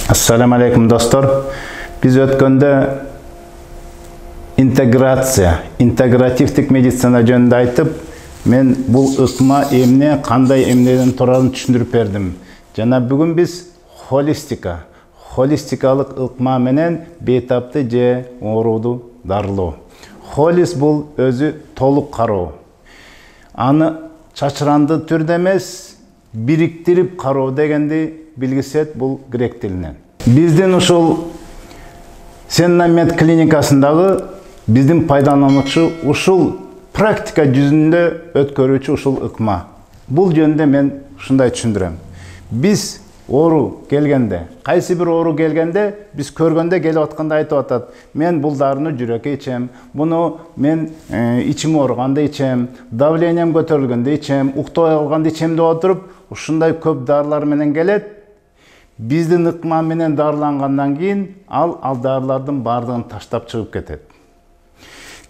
Assalamu alaikum dostlar. Biz ötkönde integrativdик meditsina jönүндө айтып, men бул ыкма эмне, кандай эмнеден турарын түшүндүрүп бердим. Жана бүгүн біз холистикалык ыкма менен бейтапты же ооруду дарылоо. Холис бул өзү толук кароо. Аны чачыранды түрдө эмес, бириктирип кароо дегенди билгисет бул грек тилинен. Биздин ушул Сеннамет клиникасындагы биздин пайдалануучу ушул практика жүзүндө өткөрүүчү ушул ыкма. Бул жөнүндө мен ушундай түшүндүрөм. Биз оору келгенде, кайсы бир оору келгенде, биз көргөндө келип атканда айтып атат. Мен бул дарыны жүрөккө ичем, буну мен ичим ооруганда ичем, давлением көтөрүлгөндө ичем, уктабай калганда ичем деп отуруп, ушундай көп дарылар менен келет. Биздин ыкма менен дарылангандан кийин ал дарылардын бардыгын таштап чыгып кетет.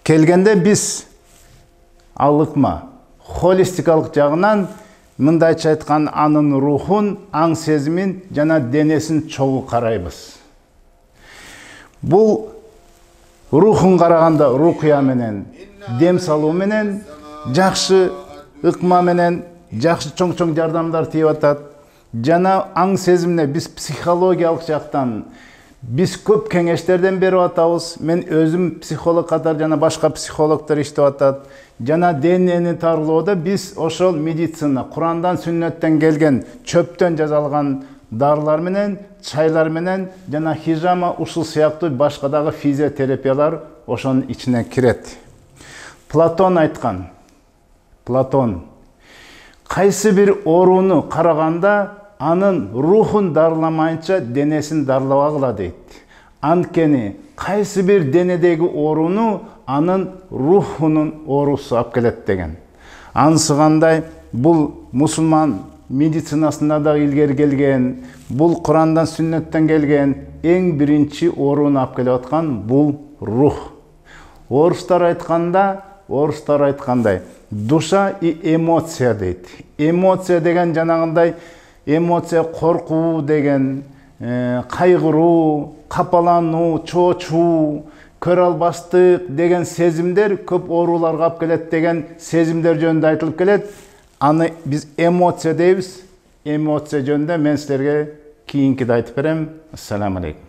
Келгенде биз ал ыкма холистикалык жагынан мындайча айткан анын рухун, аң сезимин жана денесин чогуу карайбыз. Бул рухун караганда рукуя менен, дем салуу менен, жакшы ыкма менен жакшы чоң жардамдар тийип атат. Жана аң сезимне биз психологиялык жактан биз көп кеңештерден берип атабыз. Мен өзүм психолог катар жана башка психологдор иштеп атат. Жана денени тарылоодо биз ошол медицина, Курандан, сүннөттөн келген, чөптөн жасалган дарылар менен, чайлар менен жана хижама ушул сыяктуу башка дагы физиотерапиялар ошонун ичине кирет. Платон айткан. Кайсы бир ооруну караганда анын рухун дарыламайынча денесин дарылабагыла дейт. Анткени кайсы бир денедеги ооруну анын рухунун оорусу алып келет деген. Анысыгандай бул мусулман медицинасында да илгери келген, бул Курандан, сүннөттөн келген эң биринчи ооруну алып келип аткан бул рух. Орустар айткандай душа и эмоция дейт. Эмоция деген жанагындай эмоция коркуу деген, кайгыруу, капалануу, чоочуу, көрө албастык деген сезимдер көп ооруларга алып келет деген сезимдер жөнүндө айтылып келет. Аны биз эмоция дейбиз. Эмоция жөнүндө мен силерге кийинкиде айтып берем. Ассаламу алейкум.